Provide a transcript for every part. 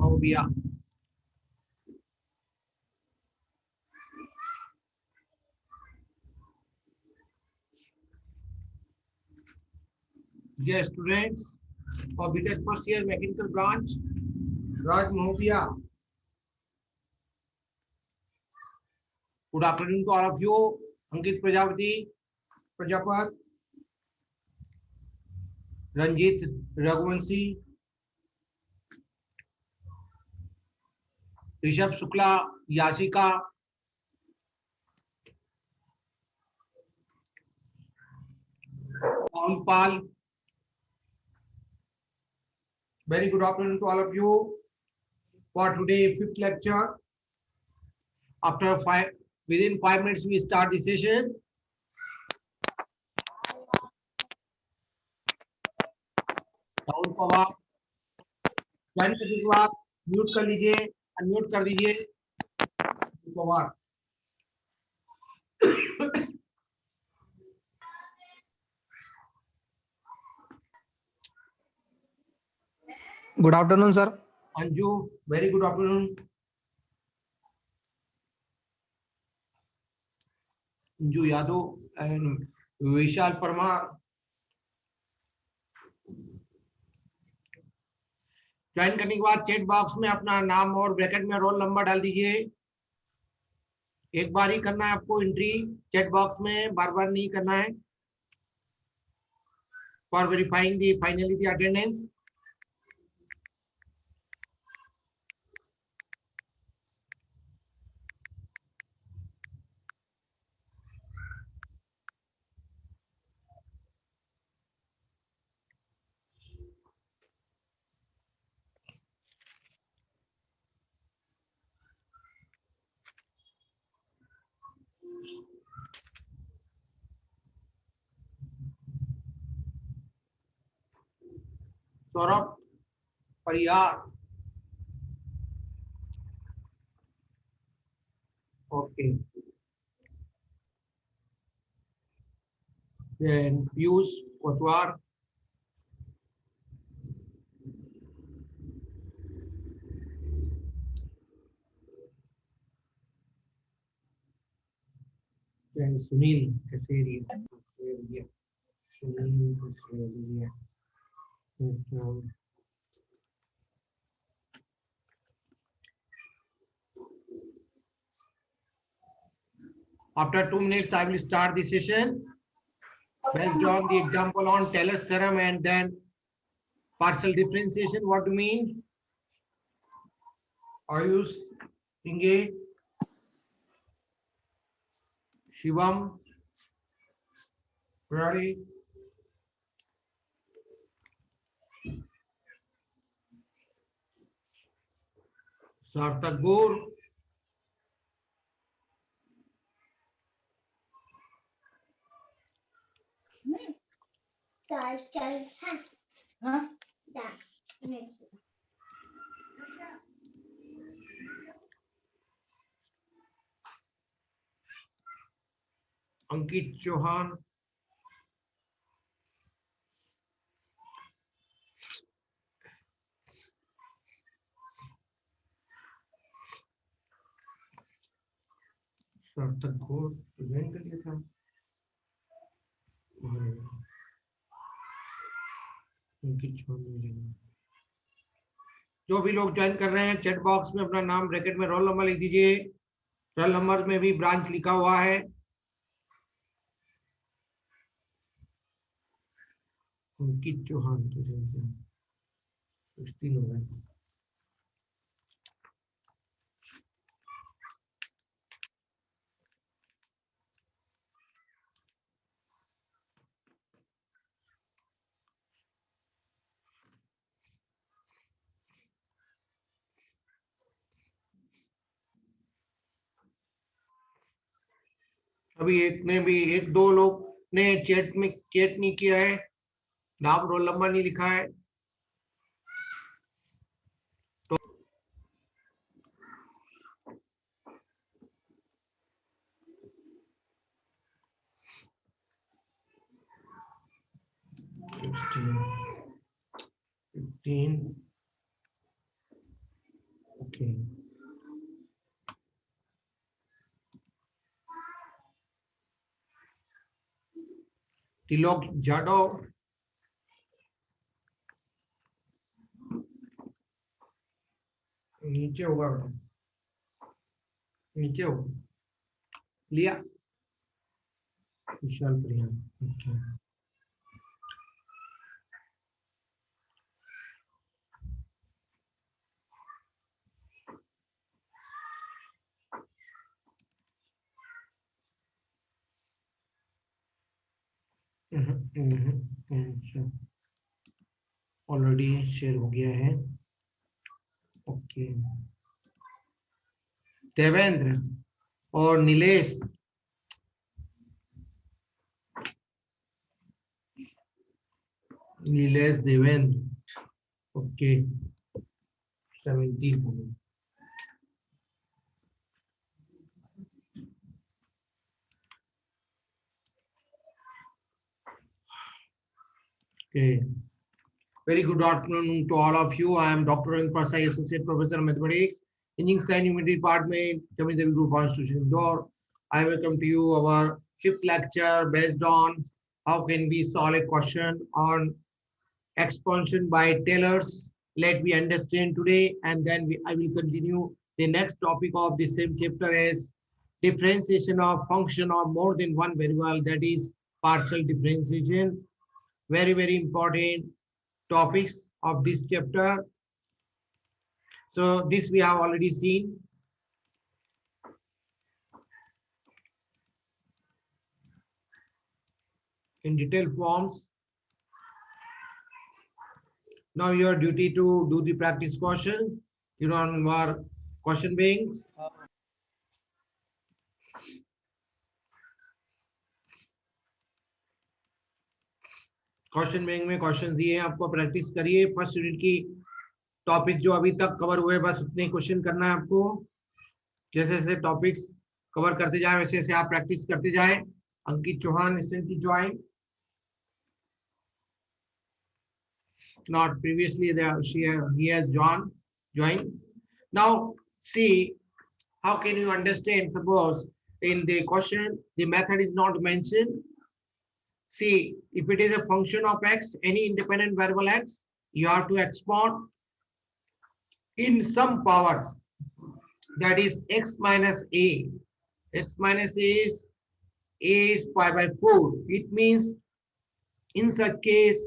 Mahobia. Dear students of BTech first year mechanical branch, Raj Mahopia. Good afternoon to all of you. Ankit Prajapati, Prajapat, Ranjit Raghuvanshi, Rishabh Shukla, Yashika, Paul Pal. Very good afternoon to all of you for today fifth lecture. Within 5 minutes we start the session. Rahul Pawar join करने के बाद mute कर लीजिए, unmute कर दीजिए Pawar. Good afternoon, sir. Anju, very good afternoon. Anju Yadav and Vishal Parmar join करने के बाद चैट बॉक्स में अपना नाम और ब्रैकेट में रोल नंबर डाल दीजिए। एक बार ही करना है आपको एंट्री चैट बॉक्स में, बार बार नहीं करना है। For verifying the finally the attendance. Saurabh Parihar, okay. Then Piyush Kotwar, then Sunil Kaseria, Sunil Kaseria. After 2 minutes, I will start the session based on the example on Taylor's theorem and then partial differentiation. What do you mean? Ayush, Inge, Shivam, Rari, Sarthak Gaur, Ankit Chauhan, सार्थक Ghosh join कर लिया था। जो भी लोग join कर रहे हैं चैट बॉक्स में अपना नाम ब्रैकेट में रोल नंबर लिख दीजिए। रोल नंबर में भी ब्रांच लिखा हुआ है। अंकित चौहान तो 16 हो रहा है। अभी एक दो लोग ने चैट नहीं किया है, नाम रोल नंबर नहीं लिखा है। तो तिलोक जादव, नीचे होगा बेटा, नीचे होगा, लिया विशाल प्रिया। Okay. ऑलरेडी शेयर हो गया है। ओके, देवेंद्र और नीलेश, नीलेश देवेंद्र, ओके 17 हो गए। Okay. Very good afternoon to all of you. I am Dr. Ravin Prasad, Associate Professor of Mathematics, Engineering Science Humanity Department, Jammu Devi Group Institution Indore. I welcome to you our fifth lecture based on how can we solve a question on expansion by Taylor's. Let me understand today, and then I will continue the next topic of the same chapter as differentiation of function of more than one variable, that is partial differentiation. Very, very important topics of this chapter. So this we have already seen. In detail forms. Now your duty to do the practice question. You don't work question banks. Question bank में question दिए हैं आपको, practice करिए। First unit की topic जो अभी तक cover हुए बस उतने क्वेश्चन करना है आपको। जैसे जैसे टॉपिक्स कवर करते जाए वैसे वैसे आप प्रैक्टिस करते जाए। Ankit Chauhan recently join, not previously there he has joined. Now see how can you understand, suppose in the question the method is not mentioned. See, if it is a function of x, any independent variable x, you have to expand in some powers, that is x minus a. X minus a is pi by 4. It means in such case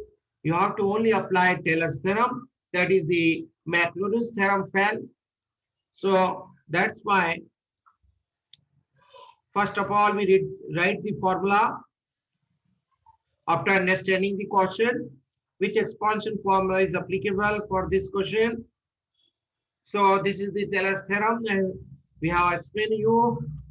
you have to only apply Taylor's theorem, that is the Maclaurin's theorem fell. So that's why first of all we write the formula. After understanding the question, which expansion formula is applicable for this question. So this is the Taylor's theorem, and we have explained you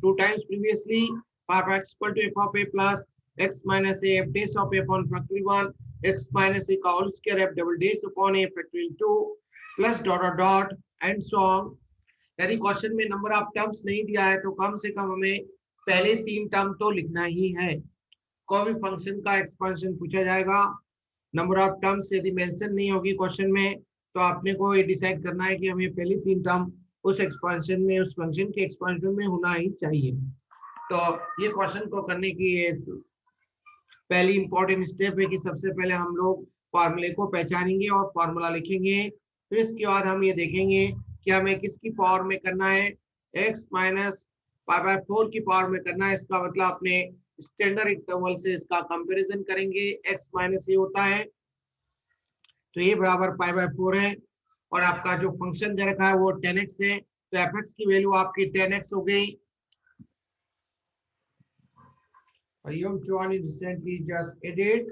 2 times previously. F x equal to f of a plus x minus a f dash of a upon factorial 1, x minus a whole square f double dash upon a factorial 2 plus dot and so on. यदि question में number of terms नहीं दिया है तो कम से कम हमें पहले 3 term तो लिखना ही है। कोई भी फंक्शन का एक्सपेंशन पूछा जाएगा, नंबर ऑफ टर्म्स यदि मेंशन नहीं होगी क्वेश्चन में तो आपने को ये डिसाइड करना है कि हमें पहली 3 टर्म उस एक्सपेंशन में, उस फंक्शन के एक्सपेंशन में होना ही चाहिए। तो ये क्वेश्चन को करने की ये पहली इंपॉर्टेंट स्टेप है कि सबसे पहले हम लोग फॉर्मूले को पहचानेंगे और फॉर्मूला लिखेंगे। फिर इसके बाद हम ये देखेंगे कि हमें किसकी पावर में करना है, x माइनस पाई बाय 4 की पावर में करना है। इसका मतलब अपने स्टैंडर्ड इंटरवल से इसका कंपैरिजन करेंगे। x माइनस ये होता है तो ये बराबर पाई बाय 4 है, और आपका जो फंक्शन दे रखा है वो 10x है, तो fx की वैल्यू आपकी 10x हो गई। Hariom Chauhan recently just added,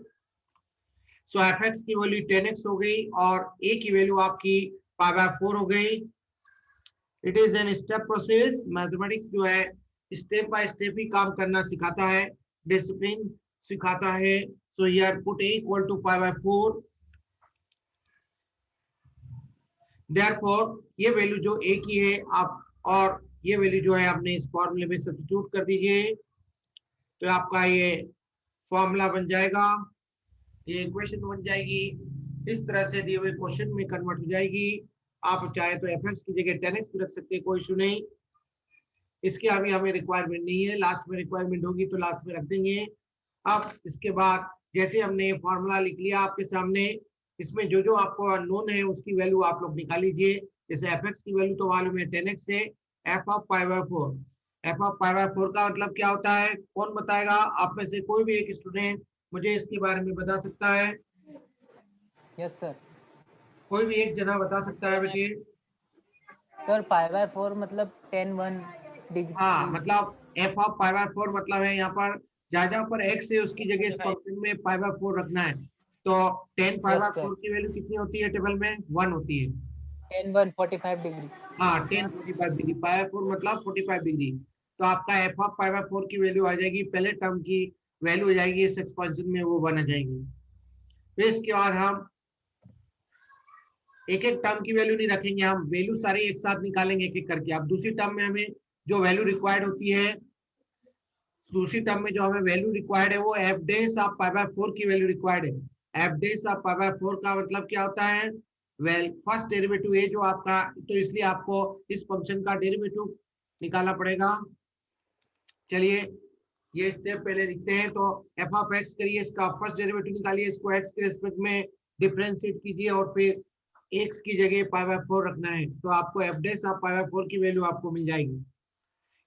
so fx की वैल्यू 10x हो गई और a की वैल्यू आपकी पाई बाय 4 हो गई। It is an step process. Mathematics जो है स्टेप बाय स्टेप ही काम करना सिखाता है, डिसिप्लिन सिखाता है। So here put a equal to pi by 4। Therefore ये वैल्यू जो a की है आप, और ये वैल्यू जो है आपने इस फॉर्मूले में सब्स्टिट्यूट कर दीजिए, तो आपका ये फॉर्मूला बन जाएगा, ये इक्वेशन बन जाएगी। इस तरह से दिए हुए क्वेश्चन में कन्वर्ट हो जाएगी। आप चाहे तो fx की जगह 10x भी रख सकते हैं, कोई इशू नहीं। इसके अभी हमें रिक्वायरमेंट नहीं है, लास्ट में रिक्वायरमेंट होगी तो लास्ट में रख देंगे। अब इसके बाद जैसे हमने ये फॉर्मूला लिख लिया आपके सामने, इसमें जो जो आपको अननोन है उसकी वैल्यू आप लोग निकाल लीजिए। जैसे एफ एक्स की वैल्यू तो मालूम है 10x है, F of pi by 4। F of pi by 4 का मतलब क्या होता है, कौन बताएगा? आप में से कोई भी एक स्टूडेंट मुझे इसके बारे में बता सकता है? Yes sir. कोई भी एक जना बता सकता है बेटे? सर पाई बाय 4 मतलब 10 डिग्री। हाँ, मतलब एफ ऑफ पाई बाय 4 मतलब है यहाँ पर जहाँ जहाँ पर x है उसकी जगह इस फंक्शन में पाई बाय 4 रखना है। तो 10 पाई बाय 4 की वैल्यू कितनी होती है टेबल में? 1 होती है। 10 45 डिग्री। हाँ, 10 45 डिग्री, पाई बाय 4 मतलब 45 डिग्री। तो आपका एफ ऑफ पाई बाय 4 की वैल्यू आ जाएगी, पहले टर्म की वैल्यू हो जाएगी इस एक्सपेंशन में, वो बन जाएगी। फिर इसके बाद हम एक एक टर्म की वैल्यू नहीं रखेंगे, हम वैल्यू सारी एक साथ निकालेंगे एक एक करके। अब दूसरी टर्म में हमें जो वैल्यू रिक्वायर्ड होती है, दूसरी टर्म में जो हमें वैल्यू रिक्वायर्ड है वो F days of pi by 4 की वैल्यू रिक्वायर्ड है। F days of pi by 4 का मतलब क्या होता है? वेल फर्स्ट डेरिवेटिव है जो आपका, तो इसलिए आपको इस फंक्शन का डेरिवेटिव निकालना पड़ेगा। चलिए ये स्टेप पहले लिखते हैं। तो एफ ऑफ एक्स करिए, इसका फर्स्ट डेरिवेटिव निकालिए, इसको एक्स के रिस्पेक्ट में डिफरेंशिएट कीजिए और फिर एक्स की जगह पाई बाय 4 रखना है। तो आपको F days of pi by 4 की वैल्यू आपको मिल जाएगी।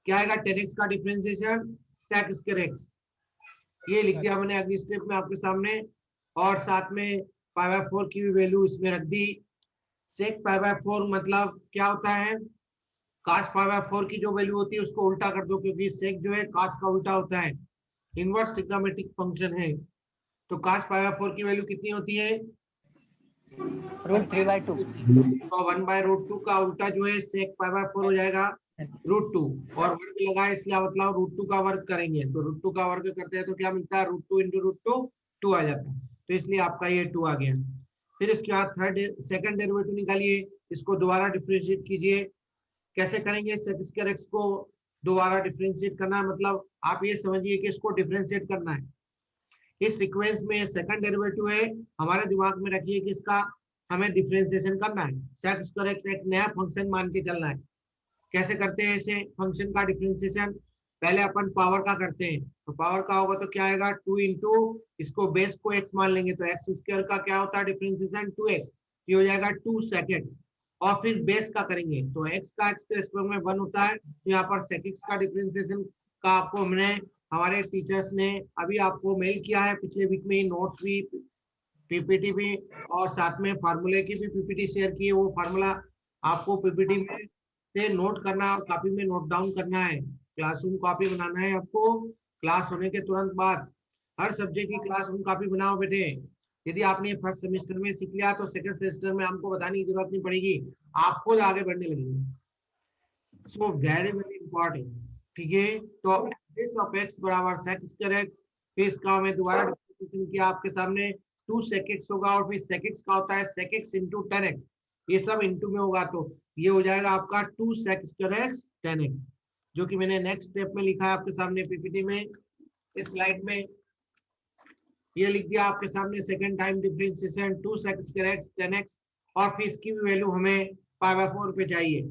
क्या आएगा? 10x का डिफरेंशिएशन sec स्क्वायर x, ये लिख दिया मैंने अगली स्टेप में आपके सामने। और साथ में पाई बाय 4 की भी वैल्यू इसमें रख दी। sec पाई बाय 4 मतलब क्या होता है? cos पाई बाय 4 की जो वैल्यू होती है उसको उल्टा कर दो, क्योंकि sec जो है cos का उल्टा होता है, इनवर्स ट्रिग्नोमेट्रिक फंक्शन है। तो cos पाई बाय 4 की वैल्यू कितनी होती है? √3/2। तो 1/√2 का उल्टा जो है sec पाई बाय 4 हो जाएगा √2, और वर्ग लगा इसलिए मतलब √2 का वर्ग करेंगे, तो √2 का वर्ग करते हैं तो क्या मिलता है? √2 × √2 2 आ जाता है। तो इसलिए आपका ये 2 आ गया। फिर इसके बाद सेकंड डेरिवेटिव निकालिए, इसको दोबारा डिफरेंशिएट कीजिए। कैसे करेंगे? sec स्क्वायर x को दोबारा डिफरेंशिएट करना है, मतलब आप ये समझिए कि इसको डिफरेंशिएट करना है। इस सीक्वेंस में सेकंड डेरिवेटिव है, हमारे दिमाग में रखिए कि इसका हमें डिफरेंशिएशन करना है। sec स्क्वायर x एक नया फंक्शन मान के चलना है। कैसे करते हैं इसे फंक्शन का डिफरेंशिएशन? पहले अपन पावर का करते हैं, तो पावर का होगा तो क्या आएगा? 2 इंटू, इसको बेस को x मान लेंगे तो x स्क्वायर का क्या होता है डिफरेंशिएशन? 2x, ये हो जाएगा 2 sec x। और फिर बेस का करेंगे तो x का x के स्क्वायर में 1 होता है, तो यहाँ पर sec x का डिफरेंशिएशन का आपको हमने, हमारे टीचर्स ने अभी आपको मेल किया है, पिछले वीक में नोट्स भी, पीपीटी भी, और साथ में फार्मूले की भी पीपीटी शेयर की है। वो फार्मूला आपको पीपीटी में से नोट करना और कॉपी में नोट डाउन करना है। क्लासरूम कॉपी बनाना है आपको, क्लास होने के तुरंत बाद हर सब्जेक्ट की क्लासरूम कॉपी बनाओ बेटे। यदि आपने फर्स्ट सेमेस्टर में सीख लिया तो सेकंड सेमेस्टर में हमको बताने की जरूरत नहीं पड़ेगी, आप खुद आगे बढ़ने लगेंगे। सो वेरी वेरी इंपॉर्टेंट, ठीक है। तो दिस ऑफ x बराबर sec स्क्वायर x, फिर इसका मैं दोबारा डिफरेंशिएशन किया आपके सामने, 2 sec x होगा, और फिर sec x का होता है sec x × 10x, ये सब इंटू में होगा, तो ये हो जाएगा आपका 2 sec स्क्वायर x 10x, जो कि मैंने नेक्स्ट स्टेप में लिखा है आपके सामने पीपीटी में, इस स्लाइड में ये लिख दिया आपके सामने। Second time differentiation 2 sec square x 10x, और फिर इसकी भी वैल्यू हमें पाई बाय 4 पे चाहिए।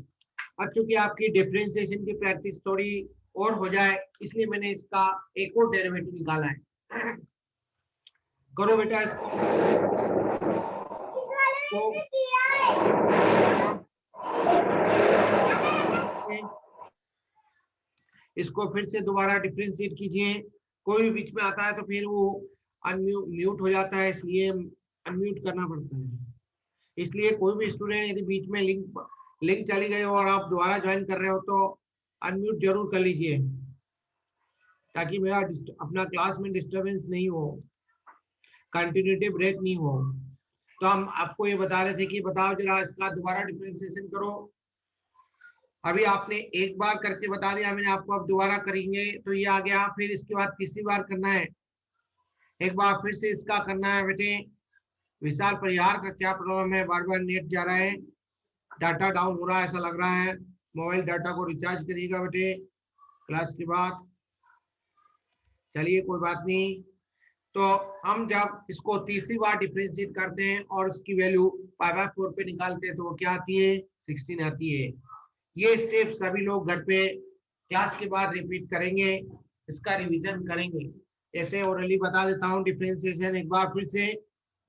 अब चूंकि आपकी डिफरेंशिएशन की प्रैक्टिस थोड़ी और हो जाए, इसलिए मैंने इसका एक और डेरिवेटिव निकाला है। करो बेटा इसको। इसको फिर से दोबारा डिफरेंशिएट कीजिए। कोई भी बीच में आता है तो फिर वो अनम्यूट हो जाता है, इसलिए अनम्यूट करना पड़ता है। इसलिए कोई भी स्टूडेंट यदि बीच में लिंक चली गई और आप दोबारा ज्वाइन कर रहे हो तो अनम्यूट जरूर कर लीजिए, ताकि मेरा अपना क्लास में डिस्टरबेंस नहीं हो, कंटिन्यूटी ब्रेक नहीं हो। तो हम आपको ये बता रहे थे कि बताओ जरा इसका दोबारा डिफरेंशिएशन करो। अभी आपने एक बार करके बता दिया मैंने आपको, अब दोबारा करेंगे तो ये आ गया। फिर इसके बाद तीसरी बार करना है, एक बार फिर से इसका करना है बेटे। विशाल परिहार का क्या प्रॉब्लम है? बार बार नेट जा रहा है, डाटा डाउन हो रहा है ऐसा लग रहा है। मोबाइल डाटा को रिचार्ज करिएगा बेटे क्लास के बाद। चलिए कोई बात नहीं। तो हम जब इसको तीसरी बार डिफरेंशिएट करते हैं और इसकी वैल्यू पाई बाय 4 पे निकालते हैं तो वो क्या आती है? 16 आती है। ये स्टेप सभी लोग घर पे क्लास के बाद रिपीट करेंगे, इसका रिवीजन करेंगे। ऐसे ओरली बता देता हूँ डिफरेंशिएशन एक बार फिर से।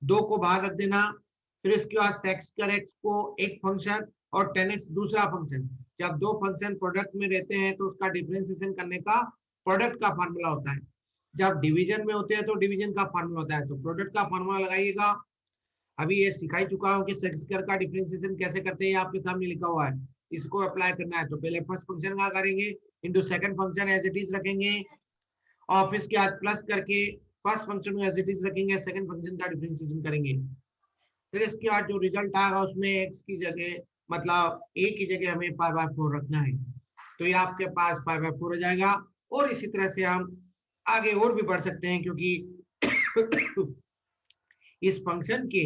2 को बाहर रख देना, फिर इसके बाद sec स्क्वायर x को एक फंक्शन और 10x दूसरा फंक्शन। जब दो फंक्शन प्रोडक्ट में रहते हैं तो उसका डिफरेंशिएशन करने का प्रोडक्ट का फार्मूला होता है। जब डिवीजन में होते हैं तो डिवीजन का फार्मूला होता है। तो प्रोडक्ट का फार्मूला लगाइएगा। अभी ये सिखा ही चुका हूँ कि sec स्क्वायर का डिफरेंशिएशन कैसे करते हैं, आपके सामने लिखा हुआ है। इसको अप्लाई करना है तो पहले फर्स्ट फंक्शन का करेंगे into second function as it is रखेंगे, और फिर इसके बाद प्लस करके फर्स्ट फंक्शन में एज इट इज रखेंगे, सेकंड फंक्शन का डिफरेंशिएशन करेंगे। फिर इसके बाद जो रिजल्ट आएगा उसमें x की जगह मतलब a की जगह हमें π/4 रखना है, तो ये आपके पास π/4 हो जाएगा। और इसी तरह से हम आगे और भी बढ़ सकते हैं, क्योंकि इस फंक्शन के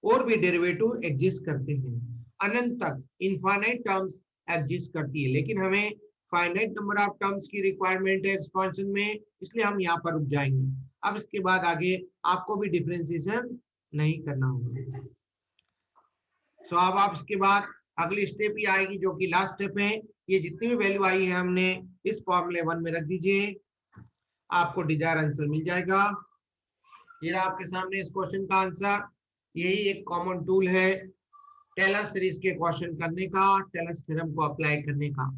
और भी डेरिवेटिव एग्जिस्ट करते हैं, अनंत तक इनफाइनाइट टर्म्स एग्जिस्ट करती है, लेकिन हमें फाइनाइट नंबर ऑफ टर्म्स की रिक्वायरमेंट है एक्सपांशन में, इसलिए हम यहाँ पर रुक जाएंगे। अब इसके बाद आगे आपको भी डिफरेंशिएशन नहीं करना होगा। सो अब आप इसके बाद अगली स्टेप ही आएगी जो कि लास्ट स्टेप है। ये जितनी भी वैल्यू आई है हमने इस फॉर्मूले 1 में रख दीजिए, आपको डिजायर आंसर मिल जाएगा। ये रहा आपके सामने इस क्वेश्चन का आंसर। यही एक कॉमन टूल है टेलर सीरीज के क्वेश्चन करने का, टेलर थ्योरम को अप्लाई करने का।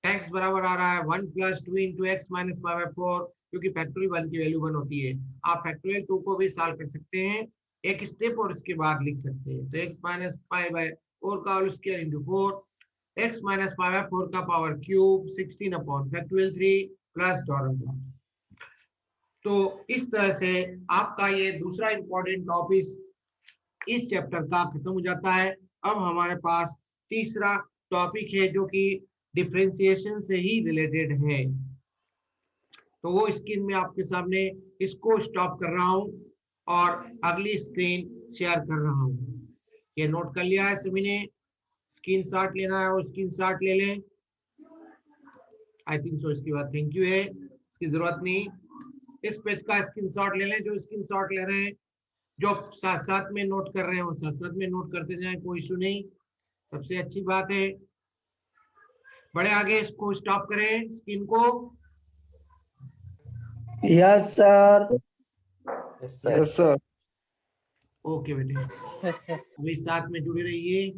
x बराबर आ रहा है 1 + 2 × x - π/4, क्योंकि फैक्टोरियल 1 की वैल्यू 1 होती है। आप फैक्टोरियल 2 को भी सॉल्व कर सकते हैं एक स्टेप और इसके बाद लिख सकते हैं। तो x - π/4 का होल स्क्वायर × 4, x - π/4 का पावर क्यूब 16/3 प्लस डॉट। तो इस तरह से आपका ये दूसरा इंपॉर्टेंट टॉपिक इस चैप्टर का खत्म हो जाता है। अब हमारे पास तीसरा टॉपिक है जो कि डिफरेंशिएशन से ही रिलेटेड है। तो वो स्क्रीन में आपके सामने इसको स्टॉप कर रहा हूं और अगली स्क्रीन शेयर कर रहा हूं। ये नोट कर लिया है सभी ने? स्क्रीनशॉट लेना है और स्क्रीनशॉट ले लें। I think so. इसके बाद थैंक यू है, इसकी जरूरत नहीं। इस पेज का स्क्रीनशॉट ले लें। जो स्क्रीनशॉट ले रहे हैं, जो साथ साथ में नोट कर रहे हैं, साथ साथ में नोट करते जाएं, कोई इशू नहीं, सबसे अच्छी बात है। बड़े आगे इसको स्टॉप करें स्क्रीन को। Yes sir. Yes sir. Okay बेटे, अभी साथ में जुड़े रहिए।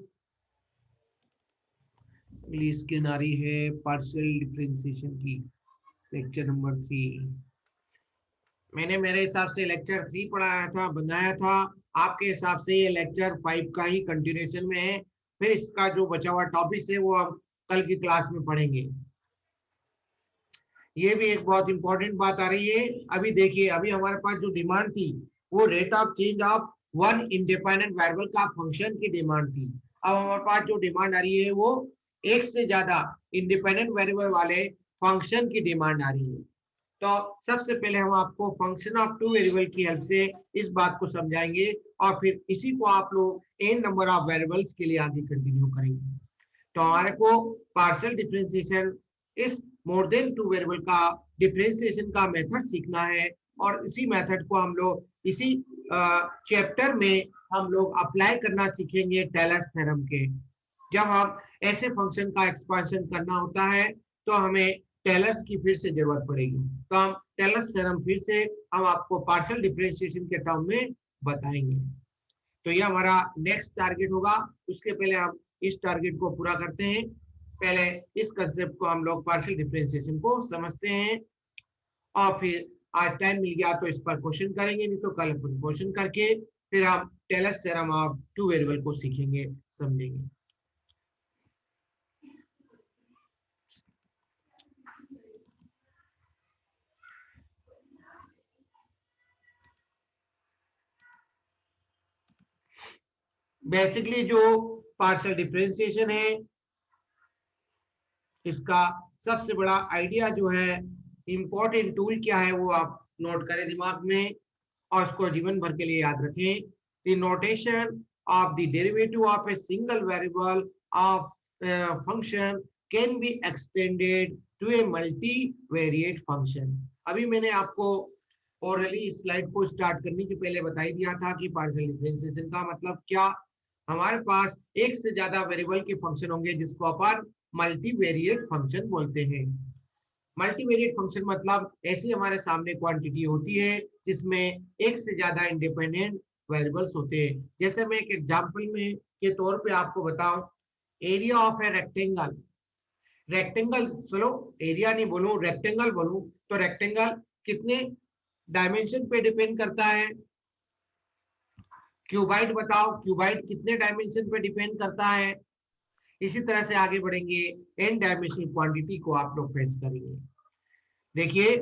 अगली स्क्रीन आ रही है पार्शियल डिफरेंशिएशन की, लेक्चर नंबर 3। मैंने मेरे हिसाब से लेक्चर 3 पढ़ाया था, बनाया था। आपके हिसाब से ये लेक्चर 5 का ही कंटिन्यूएशन में है। फिर इसका जो बचा हुआ टॉपिक है वो हम कल की क्लास में पढ़ेंगे। ये भी एक बहुत इंपॉर्टेंट बात आ रही है। अभी देखिए, अभी हमारे पास जो डिमांड थी वो rate of change of one independent variable का फंक्शन की डिमांड थी। अब हमारे पास जो डिमांड आ रही है वो एक से ज्यादा इंडिपेंडेंट वेरिएबल वाले फंक्शन की डिमांड आ रही है। तो सबसे पहले हम आपको फंक्शन ऑफ टू वेरिएबल की हेल्प से इस बात को समझाएंगे और फिर इसी को आप लोग एन नंबर ऑफ वेरिएबल्स के लिए आगे कंटिन्यू करेंगे। तो हमारे को पार्शियल डिफरेंशिएशन इस मोर देन टू वेरिएबल का डिफरेंशिएशन का मेथड सीखना है, और इसी मेथड को हम लोग इसी चैप्टर में हम लोग अप्लाई करना सीखेंगे टेलर्स थ्योरम के। जब हम ऐसे फंक्शन का एक्सपांशन करना होता है तो हमें टेलर्स की फिर से जरूरत पड़ेगी। तो हम टेलर्स थ्योरम फिर से हम आपको पार्शियल डिफरेंशिएशन के टर्म में बताएंगे। तो ये हमारा नेक्स्ट टारगेट होगा। उसके पहले हम इस टारगेट को पूरा करते हैं। पहले इस कंसेप्ट को हम लोग पार्शियल डिफरेंशिएशन को समझते हैं, और फिर आज टाइम मिल गया तो इस पर क्वेश्चन करेंगे, नहीं तो कल अपन क्वेश्चन करके फिर हम Taylor's theorem of two variable को सीखेंगे, समझेंगे। बेसिकली जो पार्शियल डिफरेंशिएशन है, इसका सबसे बड़ा आइडिया जो है, इंपॉर्टेंट टूल क्या है, वो आप नोट करें दिमाग में और उसको जीवन भर के लिए याद रखें। The notation of the derivative of a single variable of function can be extended to a multivariate function. अभी मैंने आपको ओरली इस स्लाइड को स्टार्ट करने के पहले बता ही दिया था कि पार्शियल डिफरेंशिएशन का मतलब क्या। हमारे पास एक से ज्यादा वेरिएबल के फंक्शन होंगे जिसको अपन मल्टीवेरिएट फंक्शन बोलते हैं। मल्टीवेरिएट फंक्शन मतलब ऐसी हमारे सामने क्वांटिटी होती है जिसमें एक से ज्यादा इंडिपेंडेंट वेरिएबल्स होते हैं। जैसे मैं एक एग्जांपल में के तौर पे आपको बताऊं, area of a rectangle, rectangle, चलो एरिया नहीं बोलूं, रेक्टेंगल बोलूं, तो रेक्टेंगल कितने डायमेंशन पे डिपेंड करता है? क्यूबाइड बताओ, क्यूबाइड कितने डायमेंशन पे डिपेंड करता है? इसी तरह से आगे बढ़ेंगे, एन डायमेंशनल क्वांटिटी को आप लोग फेस करेंगे। देखिए,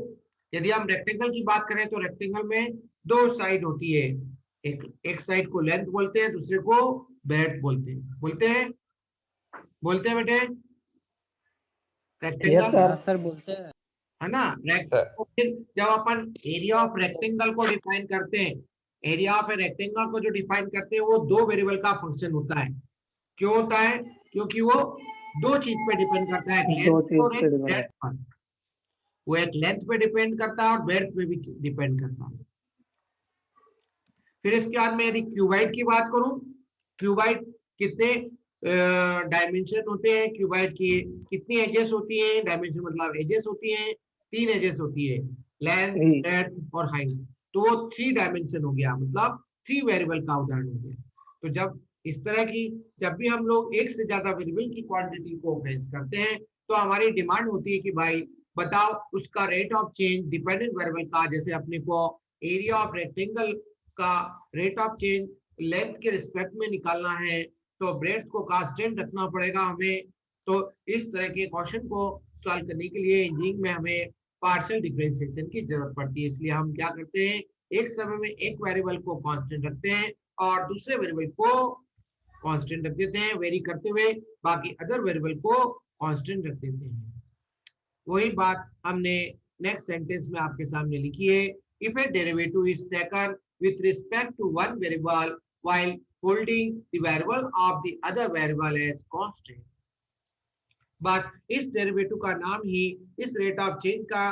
यदि हम रेक्टेंगल की बात करें तो रेक्टेंगल में दो साइड होती है, एक साइड को लेंथ बोलते हैं, दूसरे को ब्रेड्थ बोलते हैं। बोलते हैं बेटे रेक्टेंगल, यस सर। सर बोलते हैं। है ना? फिर जब अपन एरिया ऑफ रेक्टेंगल को डिफाइन करते हैं, एरिया ऑफ रेक्टेंगल को जो डिफाइन करते हैं वो दो वेरिएबल का फंक्शन होता है। क्यों होता है? क्योंकि वो दो चीज पे डिपेंड करता है, लेंथ और एक ब्रेड्थ पर। वो एक लेंथ पे डिपेंड करता है और ब्रेड्थ पे भी डिपेंड करता है। फिर इसके बाद में यदि क्यूबाइड की बात करूं, क्यूबाइड कितने डायमेंशन होते हैं, क्यूबाइड की कितनी एजेस होती हैं? डायमेंशन मतलब एजेस होती हैं, 3 एजेस होती है, लेंथ, ब्रेड्थ और हाइट। तो वो 3 डायमेंशन हो गया, मतलब 3 वेरिएबल का उदाहरण हो गया। तो जब इस तरह की, जब भी हम लोग एक से ज्यादा वेरिएबल की क्वांटिटी को फेस करते हैं तो हमारी डिमांड होती है कि भाई बताओ उसका rate of change dependent variable का। जैसे अपने को एरिया ऑफ रेक्टेंगल का रेट ऑफ चेंज लेंथ के रिस्पेक्ट में निकालना है तो ब्रेड्थ को कांस्टेंट रखना पड़ेगा हमें। तो इस तरह के क्वेश्चन को सॉल्व करने के लिए इंजीनियरिंग में हमें पार्शियल डिफरेंशिएशन की जरूरत पड़ती है। इसलिए हम क्या करते हैं, एक समय में एक वेरिएबल को कांस्टेंट रखते हैं और दूसरे वेरिएबल को कांस्टेंट रख देते हैं, वेरी करते हुए बाकी अदर वेरिएबल को कांस्टेंट रख देते हैं। वही बात हमने नेक्स्ट सेंटेंस में आपके सामने लिखी है, if A derivative is taken with respect to one variable while holding the variable of the other variable as constant। बस इस डेरिवेटिव का नाम ही, इस रेट ऑफ चेंज का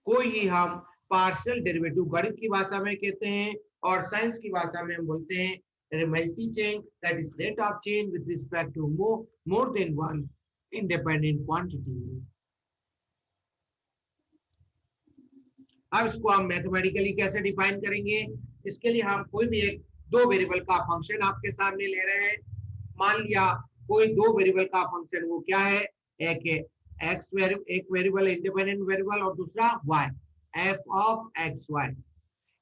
को ही हम पार्शियल डेरिवेटिव गणित की भाषा में कहते हैं और साइंस की भाषा में हम बोलते हैं multi change, that is rate of change with respect to more than one independent quantity. अब इसको हम मैथमेटिकली कैसे डिफाइन करेंगे? इसके लिए हम कोई भी एक दो वेरिएबल का फंक्शन आपके सामने ले रहे हैं। मान लिया कोई दो वेरिएबल का फंक्शन, वो क्या है? एक एक्स एक वेरिएबल इंडिपेंडेंट वेरिएबल और दूसरा y, f of x y.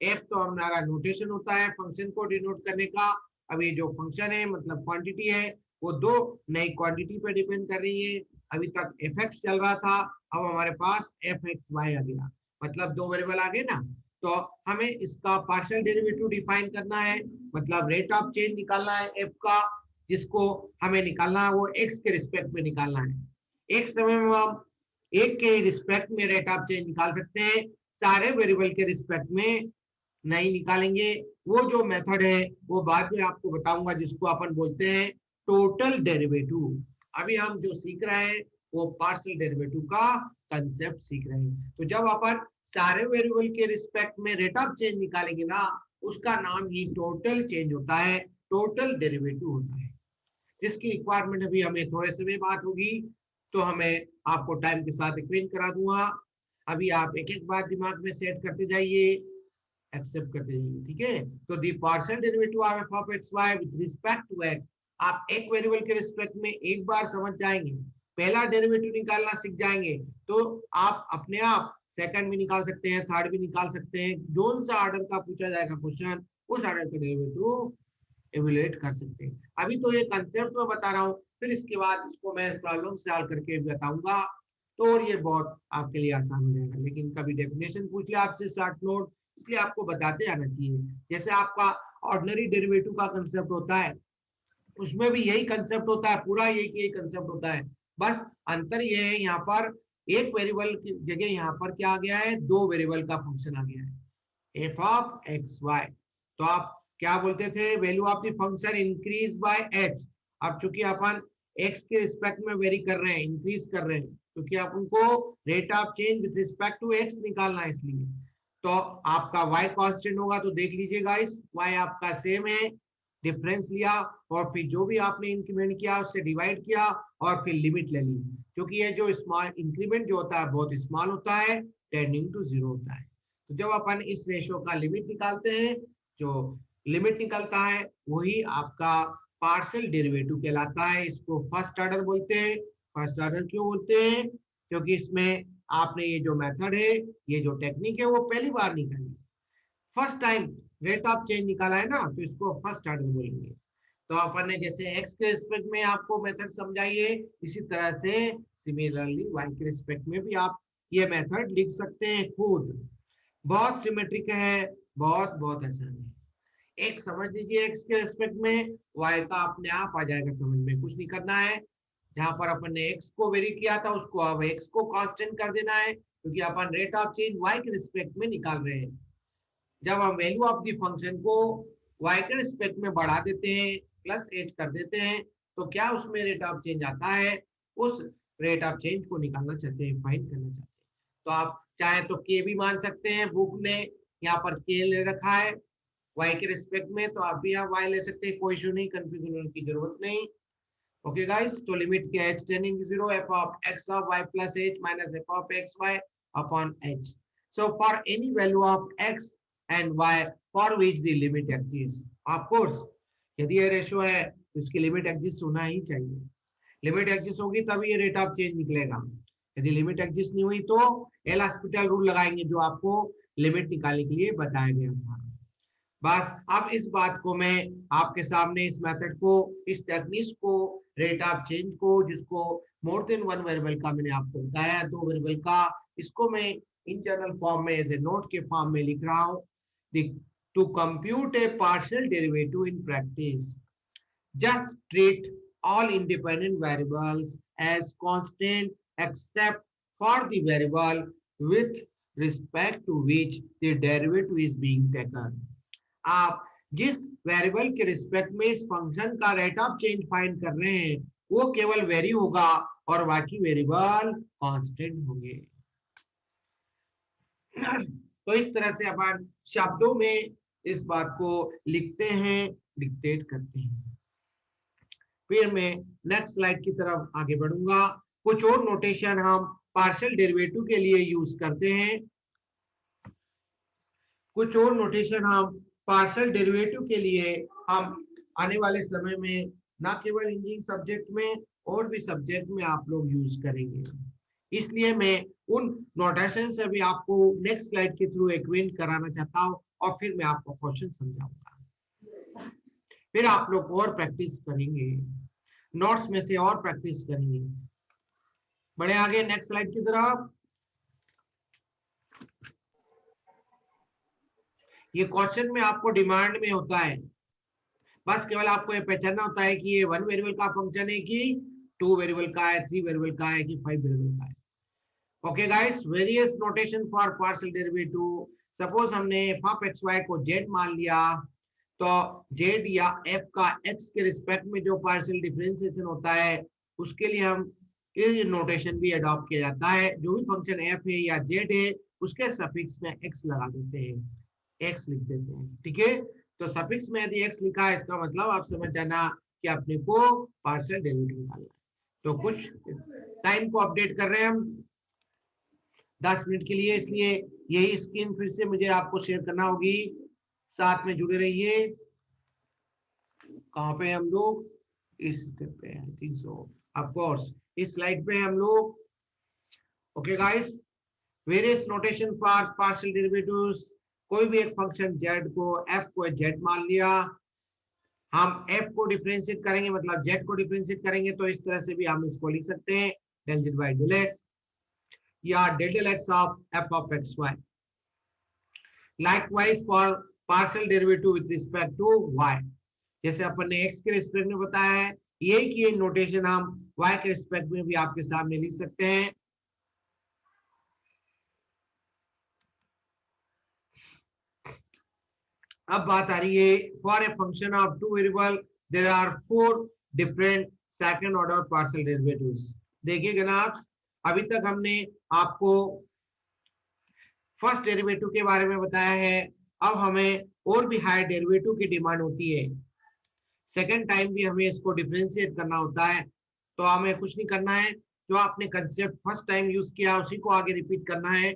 F तो हमारा नोटेशन होता है फंक्शन को डिनोट करने का। अब ये जो फंक्शन है मतलब क्वांटिटी है, वो दो नई क्वांटिटी पे डिपेंड कर रही है। अभी तक एफ एक्स चल रहा था, अब हमारे पास एफ एक्स वाई आ गया, मतलब दो वेरिएबल आ गए ना। तो हमें इसका पार्शियल डेरिवेटिव डिफाइन करना है, मतलब रेट ऑफ चेंज निकालना है एफ का, जिसको हमें निकालना है वो एक्स के रिस्पेक्ट में निकालना है। एक समय में हम एक के रिस्पेक्ट में रेट ऑफ चेंज निकाल सकते हैं, सारे वेरिएबल के रिस्पेक्ट में नहीं निकालेंगे। वो जो मेथड है वो बाद में आपको बताऊंगा, जिसको अपन बोलते हैं टोटल डेरिवेटिव। अभी हम जो सीख रहे हैं वो पार्शियल डेरिवेटिव का कंसेप्ट सीख रहे हैं। तो जब अपन सारे वेरिएबल के रिस्पेक्ट में रेट ऑफ चेंज निकालेंगे ना, उसका नाम ही टोटल चेंज होता है, टोटल डेरिवेटिव होता है, जिसकी रिक्वायरमेंट अभी हमें थोड़े समय बाद होगी। तो हमें आपको टाइम के साथ एक्सप्लेन करा दूंगा। अभी आप एक एक बात दिमाग में सेट करते जाइए, एक्सेप्ट करते जाइए, ठीक है? तो the partial derivative of F of x Y with respect to X, आप एक वेरिएबल के रिस्पेक्ट में एक बार समझ जाएंगे, पहला डेरिवेटिव निकालना सीख जाएंगे, तो आप अपने आप सेकंड भी निकाल सकते हैं, थर्ड भी निकाल सकते हैं। जोन सा ऑर्डर का पूछा जाएगा क्वेश्चन, उस ऑर्डर का डेरिवेटिव इवैल्यूएट कर सकते हैं। अभी तो ये कंसेप्ट में बता रहा हूँ, फिर इसके बाद इसको मैं प्रॉब्लम सॉल्व करके बताऊंगा, तो और ये बहुत आपके लिए आसान हो जाएगा। लेकिन कभी डेफिनेशन पूछ लिया आपसे शॉर्ट नोट, इसलिए आपको बताते आना चाहिए। जैसे आपका ऑर्डिनरी डेरिवेटिव का कंसेप्ट होता है, उसमें भी यही कंसेप्ट होता है, पूरा यही कंसेप्ट होता है। बस अंतर ये है, यहाँ पर एक वेरिएबल की जगह यहाँ पर क्या आ गया है, दो वेरिएबल का फंक्शन आ गया है, एफ ऑफ एक्स वाई। तो आप क्या बोलते थे, value of the function increase by H. अब चूंकि अपन एक्स के रिस्पेक्ट में वेरी कर रहे हैं, इंक्रीज कर रहे हैं, क्योंकि अपन को rate of change with respect to x निकालना है, इसलिए तो आपका y कांस्टेंट होगा। तो देख लीजिएगा, इस y आपका सेम है, डिफरेंस लिया और फिर जो भी आपने इंक्रीमेंट किया उससे डिवाइड किया और फिर लिमिट ले ली, क्योंकि ये जो स्मॉल इंक्रीमेंट जो होता है बहुत स्मॉल होता है, टेंडिंग टू जीरो होता है। तो जब अपन इस रेशो का लिमिट निकालते हैं, जो लिमिट निकलता है वही आपका पार्शियल डेरिवेटिव कहलाता है। इसको फर्स्ट ऑर्डर बोलते हैं। फर्स्ट ऑर्डर क्यों बोलते हैं? क्योंकि इसमें आपने ये जो मेथड है, ये जो टेक्निक है वो पहली बार निकाली, first time rate of change निकाला है ना, तो इसको फर्स्ट ऑर्डर बोलेंगे। तो अपन ने जैसे एक्स के रिस्पेक्ट में आपको मेथड समझाई है, इसी तरह से सिमिलरली वाई के रिस्पेक्ट में भी आप ये मेथड लिख सकते हैं खुद। बहुत सिमेट्रिक है, बहुत बहुत आसान है। एक समझ लीजिए एक्स के रिस्पेक्ट में, वाई का अपने आप आ जाएगा समझ में, कुछ नहीं करना है। जहां पर अपन ने एक्स को वेरी किया था उसको अब एक्स को कांस्टेंट कर देना है, क्योंकि अपन रेट ऑफ चेंज वाई के रिस्पेक्ट में निकाल रहे हैं। जब हम वैल्यू ऑफ द फंक्शन को वाई के रिस्पेक्ट में बढ़ा देते हैं, प्लस एच कर देते हैं, तो क्या उसमें रेट ऑफ चेंज आता है, उस रेट ऑफ चेंज को निकालना चाहते हैं, फाइंड करना चाहते हैं। तो आप चाहे तो के भी मान सकते हैं, बुक ने यहाँ पर के ले रखा है वाई के रिस्पेक्ट में, तो आप भी यहाँ वाई ले सकते हैं, कोई इशू नहीं, कंफ्यूजन होने की जरूरत नहीं। ओके गाइस, तो लिमिट क्या है, tending to zero, f of x of y plus h minus f of x y upon h. So for any value of x and y for which the limit exist, of course यदि ये ratio है तो इसकी limit exist होना ही चाहिए। Limit exist होगी तभी ये रेट ऑफ चेंज निकलेगा। यदि लिमिट एग्जिस्ट नहीं हुई तो एल हॉस्पिटल रूल लगाएंगे, जो आपको लिमिट निकालने के लिए बताया गया था। बस अब इस बात को मैं आपके सामने, इस मेथड को, इस टेक्निक को, रेट ऑफ चेंज को, जिसको मोर देन वन वेरिएबल का मैंने आपको बताया, 2 वेरिएबल का, इसको मैं इन जनरल फॉर्म में एज ए नोट के फॉर्म में लिख रहा हूँ। To compute a partial derivative in practice, just treat all independent variables as constant except for the variable with respect to which the derivative is being taken. आप जिस variable के respect में इस फंक्शन का रेट ऑफ चेंज फाइंड कर रहे हैं वो केवल वेरी होगा और बाकी वेरिएबल कांस्टेंट होंगे। तो इस तरह से अपन शब्दों में इस बात को लिखते हैं, डिक्टेट करते हैं। फिर मैं नेक्स्ट स्लाइड की तरफ आगे बढ़ूंगा। कुछ और नोटेशन हम पार्शियल डेरिवेटिव के लिए यूज करते हैं। कुछ और नोटेशन हम पार्शियल डेरिवेटिव के लिए हम आने वाले समय में ना केवल इंजीनियरिंग सब्जेक्ट में और भी सब्जेक्ट में आप लोग यूज करेंगे, इसलिए मैं उन नोटेशन से भी आपको नेक्स्ट स्लाइड के थ्रू एक्वेंट कराना चाहता हूं और फिर मैं आपको क्वेश्चन समझाऊंगा। फिर आप लोग और प्रैक्टिस करेंगे, नोट्स में से और प्रैक्टिस करेंगे। बढ़े आगे नेक्स्ट स्लाइड की तरफ। ये क्वेश्चन में आपको डिमांड में होता है, बस केवल आपको ये पहचानना होता है कि ये 1 वेरिएबल का फंक्शन है कि 2 वेरिएबल का है, 3 वेरिएबल का है कि 5 वेरिएबल का है। Okay guys, various notation for partial derivative. Suppose हमने f ऑफ एक्स वाई को z मान लिया, तो z या f का x के रिस्पेक्ट में जो पार्शियल डिफरेंशिएशन होता है उसके लिए हम ये नोटेशन भी अडॉप्ट किया जाता है। जो भी फंक्शन f है या z है उसके सफिक्स में x लगा देते हैं, x लिख देते हैं। ठीक है, तो सफिक्स में यदि x लिखा है इसका मतलब आप समझ जाना कि अपने को पार्शियल डेरिवेटिव निकालना है। तो कुछ टाइम को अपडेट कर रहे हैं हम 10 मिनट के लिए, इसलिए यही स्क्रीन फिर से मुझे आपको शेयर करना होगी। साथ में जुड़े रहिए। कहाँ पे हम लोग, इस स्टेप पे I think so, of course इस स्लाइड पे हम लोग। Okay guys, various notation for partial derivatives. कोई भी एक फंक्शन z को, f को z मान लिया, हम f को डिफरेंशिएट करेंगे मतलब z को डिफरेंशिएट करेंगे, तो इस तरह से भी हम इसको लिख सकते हैं del z by del x या del x of f of x y। Likewise for partial derivative with respect to y, जैसे अपन ने x के रिस्पेक्ट में बताया है, यही की नोटेशन हम y के रिस्पेक्ट में भी आपके सामने लिख सकते हैं। अब बात आ रही है for a function of 2 variable there are 4 different second order partial derivatives. देखिएगा ना आप, अभी तक हमने आपको फर्स्ट डेरिवेटिव के बारे में बताया है, अब हमें और भी हायर डेरिवेटिव की डिमांड होती है। सेकेंड टाइम भी हमें इसको डिफरेंशिएट करना होता है, तो हमें कुछ नहीं करना है, जो आपने कंसेप्ट फर्स्ट टाइम यूज किया उसी को आगे रिपीट करना है।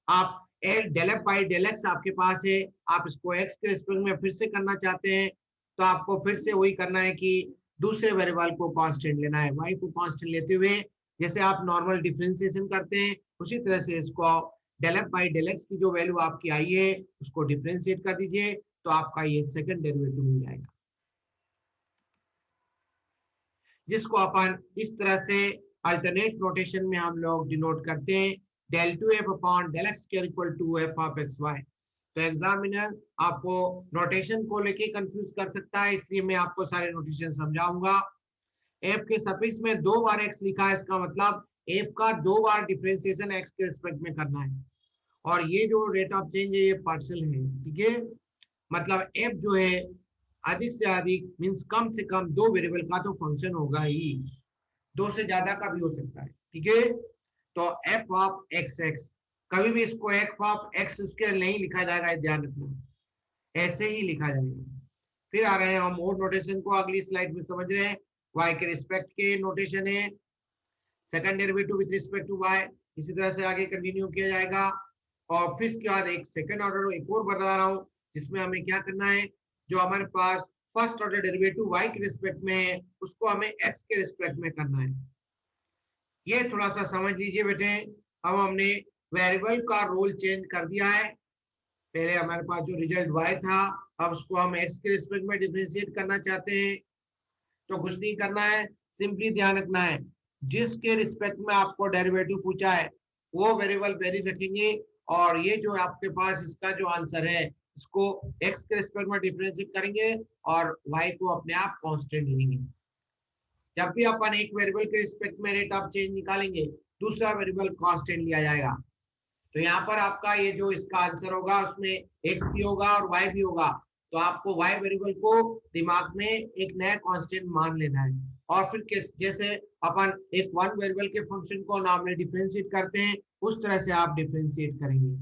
आप l del f by del x आपके पास है, आप इसको एक्स के रिस्पेक्ट में फिर से करना चाहते हैं, तो आपको फिर से वही करना है कि दूसरे वेरिएबल को कांस्टेंट लेना है, वाई को कांस्टेंट लेते हुए जैसे आप नॉर्मल डिफरेंशिएशन करते हैं उसी तरह से इसको del f by del x की जो वैल्यू आपकी आई है उसको डिफरेंशिएट कर दीजिए, तो आपका ये सेकंड डेरिवेटिव मिल जाएगा, जिसको अपन इस तरह से अल्टरनेट नोटेशन में हम लोग डिनोट करते हैं, del two F upon del X के equal to F of x Y. तो एग्जामिनर आपको नोटेशन को लेके कंफ्यूज कर सकता है, इसलिए मैं आपको सारे नोटेशन समझाऊंगा। एफ के सफिक्स में 2 बार एक्स लिखा है, इसका मतलब एफ का 2 बार डिफरेंशिएशन एक्स के रिस्पेक्ट में करना है, और ये जो रेट ऑफ चेंज है ये पार्शियल है, ठीक है। मतलब एफ जो है अधिक से अधिक मींस कम से कम 2 वेरिएबल का तो फंक्शन होगा ही, 2 से ज्यादा का भी हो सकता है, ठीक है। तो एफ ऑफ एक्स एक्स, कभी भी इसको एफ ऑफ एक्स उसके नहीं लिखा जाएगा, ध्यान रखना, ऐसे ही लिखा जाएगा। फिर आ रहे हैं हम मोड नोटेशन को, अगली स्लाइड में समझ रहे हैं। वाई के रिस्पेक्ट के नोटेशन है second derivative with respect to y, इसी तरह से आगे कंटिन्यू किया जाएगा। और फिर इसके बाद एक सेकंड ऑर्डर एक और बता रहा हूँ, जिसमें हमें क्या करना है, जो हमारे पास फर्स्ट ऑर्डर डेरिवेटिव वाई के रिस्पेक्ट में है उसको हमें एक्स के रिस्पेक्ट में करना है। ये थोड़ा सा समझ लीजिए बेटे, अब हमने वेरिएबल का रोल चेंज कर दिया है, पहले हमारे पास जो रिजल्ट y था अब उसको हम x के रिस्पेक्ट में डिफरेंशिएट करना चाहते हैं, तो कुछ नहीं करना है, सिंपली ध्यान रखना है जिसके रिस्पेक्ट में आपको डेरिवेटिव पूछा है वो वेरिएबल वैल्यू रखेंगे, और ये जो आपके पास इसका जो आंसर है इसको x के रिस्पेक्ट में डिफरेंशिएट करेंगे और y को अपने आप कांस्टेंट लेंगे। जब भी अपन एक वेरिएबल के रिस्पेक्ट में रेट ऑफ चेंज निकालेंगे दूसरा वेरिएबल कांस्टेंट लिया जाएगा, तो यहाँ पर आपका ये जो इसका आंसर होगा उसमें x भी होगा और y भी होगा, तो आपको y वेरिएबल को दिमाग में एक नया कांस्टेंट मान लेना है, और फिर जैसे अपन एक वन वेरिएबल के फंक्शन को नॉर्मली डिफरेंशिएट करते हैं उस तरह से आप डिफरेंशिएट करेंगे।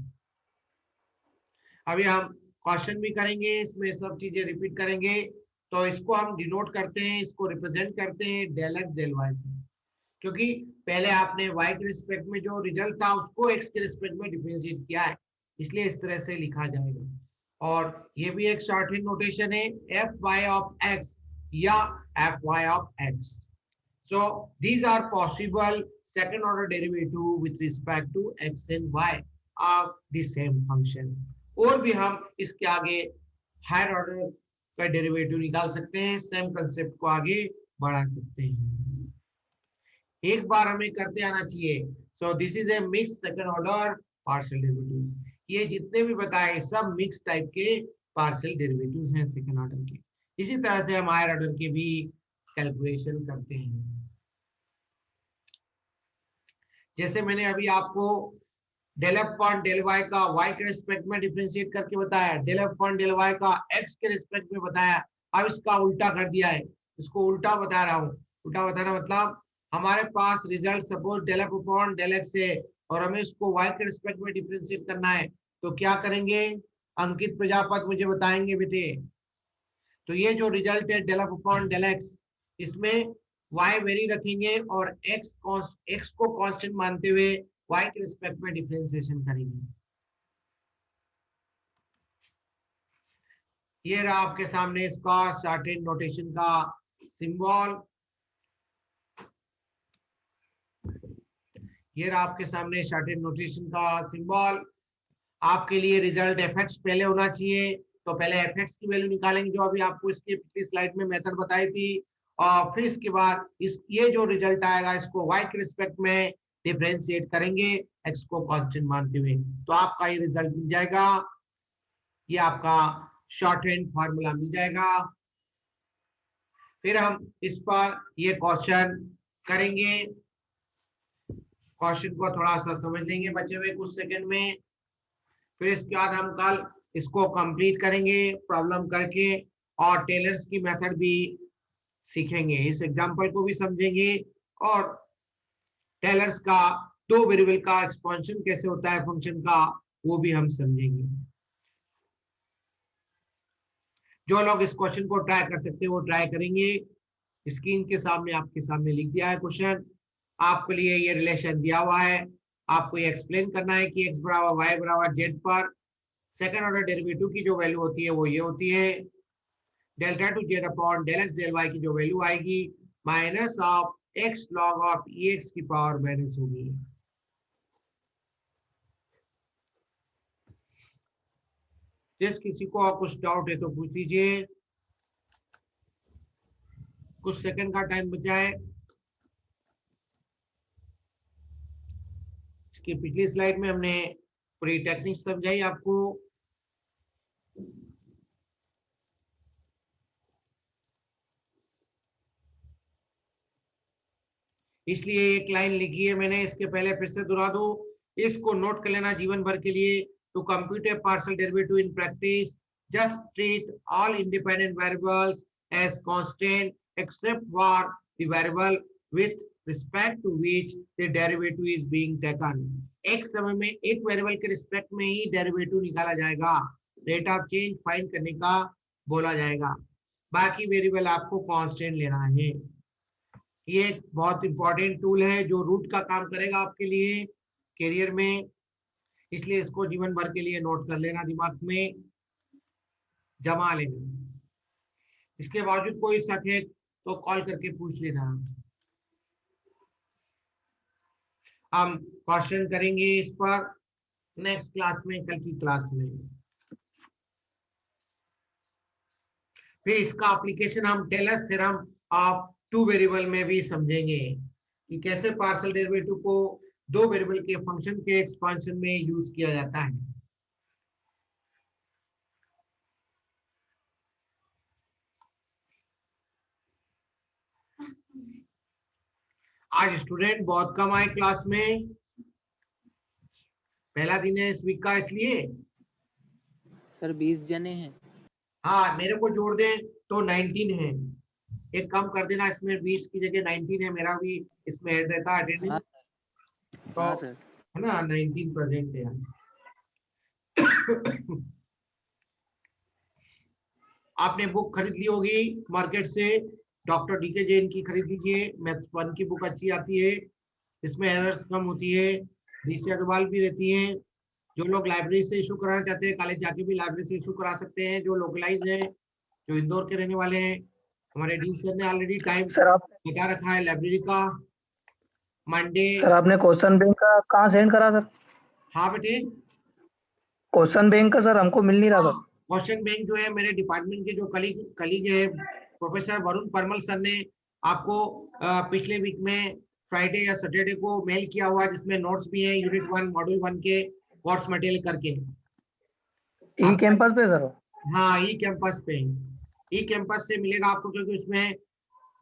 अभी हम क्वेश्चन भी करेंगे, इसमें सब चीजें रिपीट करेंगे, तो इसको हम डिनोट करते हैं, इसको रिप्रेजेंट करते हैं डेल एक्स डेल वाई से, क्योंकि पहले आपने y के रिस्पेक्ट में जो रिजल्ट था उसको x के रिस्पेक्ट में डिफरेंशिएट किया है, इसलिए इस तरह से लिखा जाएगा। और ये भी एक शॉर्टहैंड नोटेशन है एफ वाई ऑफ एक्स या f y of x. So these are possible second order derivative with respect to x and y of the same function. और भी हम इसके आगे हायर ऑर्डर का डेरिवेटिव निकाल सकते हैं, सेम कंसेप्ट को आगे बढ़ा सकते हैं, एक बार हमें करते आना चाहिए। So this is a mix second order partial derivatives, ये जितने भी बताए सब मिक्स टाइप के पार्शियल डेरिवेटिव्स हैं सेकंड ऑर्डर के। इसी तरह से हम हायर ऑर्डर के भी कैलकुलेशन करते हैं, जैसे मैंने अभी आपको del F upon del y का y के रिस्पेक्ट में डिफरेंशिएट करके बताया, del F upon del y का x के रिस्पेक्ट में बताया, अब इसका उल्टा कर दिया है, इसको उल्टा बता रहा हूँ। उल्टा बताना मतलब हमारे पास result suppose del F upon del X है और हमें इसको y के रिस्पेक्ट में डिफरेंशिएट करना है, तो क्या करेंगे, अंकित प्रजापति मुझे बताएंगे बेटे। तो ये जो रिजल्ट है del F upon del x, इसमें y वेरी रखेंगे और x को कांस्टेंट मानते हुए y के रिस्पेक्ट में डिफरेंशिएशन करेंगे। ये रहा आपके सामने इसका शॉर्टहैंड नोटेशन का सिंबल, ये रहा आपके सामने शॉर्टहैंड नोटेशन का सिंबल। आपके लिए रिजल्ट fx पहले होना चाहिए, तो पहले fx की वैल्यू निकालेंगे जो अभी आपको इसके पिछली स्लाइड में मेथड बताई थी, और फिर इसके बाद ये जो रिजल्ट आएगा इसको y के रिस्पेक्ट में डिफरेंशिएट करेंगे x को कांस्टेंट मानते हुए, तो आपका ये रिजल्ट मिल जाएगा, ये आपका शॉर्टहैंड फार्मूला मिल जाएगा। फिर हम इस पर ये क्वेश्चन करेंगे, क्वेश्चन को थोड़ा सा समझ लेंगे बचे हुए कुछ सेकंड में, फिर इसके बाद हम कल इसको कंप्लीट करेंगे प्रॉब्लम करके, और टेलर्स की मेथड भी सीखेंगे, इस एग्जांपल को भी समझेंगे, और टेलर्स का 2 वेरिएबल का एक्सपेंशन कैसे होता है फंक्शन का वो भी हम समझेंगे। जो लोग इस क्वेश्चन को ट्राई कर सकते हैं वो ट्राई करेंगे। स्क्रीन के सामने आपके सामने लिख दिया है क्वेश्चन, आपके लिए ये रिलेशन दिया हुआ है, आपको ये एक्सप्लेन करना है कि x बराबर y बराबर z पर सेकंड ऑर्डर डेरिवेटिव की जो वैल्यू होती है वो ये होती है, delta two z upon del x del y की जो वैल्यू आएगी minus of x log of ex की पावर माइनस होगी। जिस किसी को कुछ डाउट है तो पूछ लीजिए, कुछ सेकंड का टाइम बचा है। इसकी पिछली स्लाइड में हमने पूरी टेक्निक समझाई आपको। इसलिए एक लाइन लिखी है मैंने, इसके पहले फिर से दोहरा दूं, इसको नोट कर लेना जीवन भर के लिए। To compute a partial derivative in practice just treat all independent variables as constant except for the variable with respect to which the derivative is being taken. एक समय में एक वेरिएबल के रिस्पेक्ट में ही डेरिवेटिव निकाला जाएगा, रेट ऑफ चेंज फाइंड करने का बोला जाएगा, बाकी वेरिएबल आपको कांस्टेंट लेना है। ये एक बहुत इंपॉर्टेंट टूल है जो रूट का काम करेगा आपके लिए करियर में, इसलिए इसको जीवन भर के लिए नोट कर लेना, दिमाग में जमा लेना। इसके बावजूद कोई शक है तो कॉल करके पूछ लेना। हम क्वेश्चन करेंगे इस पर नेक्स्ट क्लास में, कल की क्लास में। फिर इसका एप्लीकेशन हम Taylor's theorem of two variable में भी समझेंगे कि कैसे पार्शियल डेरिवेटिव को दो वेरिएबल के फंक्शन के एक्सपांशन में यूज किया जाता है। आज स्टूडेंट बहुत कम आए क्लास में, पहला दिन है इस वीक का, इसलिए सर 20 जने हैं। हाँ मेरे को जोड़ दें तो 19 है, एक कम कर देना, इसमें 20 की जगह 19 है, मेरा भी इसमें ऐड रहता है अटेंडेंस, तो हाँ सर, है ना 19 प्रेजेंट है। आपने बुक खरीद ली होगी मार्केट से, डॉक्टर डीके जैन की खरीद लीजिए, मैथ्स 1 की बुक अच्छी आती है, इसमें एरर्स कम होती है, डीसी अग्रवाल भी रहती है। जो लोग लाइब्रेरी से इशू कराना चाहते हैं कॉलेज जाके भी लाइब्रेरी से इशू करा सकते हैं, जो लोकलाइज हैं, जो इंदौर के रहने वाले हैं, हमारे डीन सर ने ऑलरेडी टाइम सर आप बता रखा है लाइब्रेरी का, मंडे। सर आपने क्वेश्चन बैंक का कहाँ सेंड करा सर? हाँ बेटे, क्वेश्चन बैंक का सर हमको मिल नहीं रहा सर। क्वेश्चन बैंक जो है मेरे डिपार्टमेंट के जो कलीग है प्रोफेसर वरुण परमल सर ने आपको पिछले वीक में फ्राइडे या सैटरडे को मेल किया हुआ है, जिसमें नोट्स भी हैं यूनिट 1 मॉड्यूल 1 के कोर्स मटेरियल करके। ई कैंपस पे सर? हाँ ई कैंपस पे, ई कैंपस से मिलेगा आपको, क्योंकि उसमें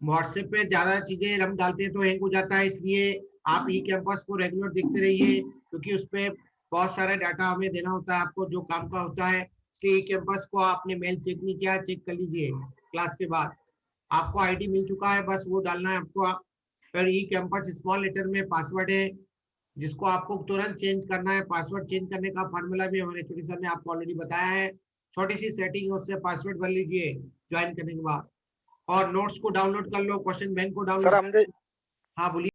व्हाट्सएप पे ज्यादा चीजें हम डालते हैं तो हैंग हो जाता है, इसलिए आप ई कैंपस को रेगुलर देखते रहिए, क्योंकि उसपे बहुत सारा डाटा हमें देना होता है आपको जो काम का होता है। इसलिए ई कैंपस को आपने मेल चेक नहीं किया, चेक कर लीजिए क्लास के बाद, आपको आईडी मिल चुका है, बस वो डालना है आपको। फिर ई कैंपस स्मॉल लेटर में पासवर्ड है जिसको आपको तुरंत चेंज करना है। पासवर्ड चेंज करने का फॉर्मूला भी हमारे छोटे सर ने आपको ऑलरेडी बताया है, छोटी सी सेटिंग है, उससे पासवर्ड भर लीजिए ज्वाइन करने के बाद, और नोट्स को डाउनलोड कर लो, क्वेश्चन बैंक को डाउनलोड। हाँ बोलिए।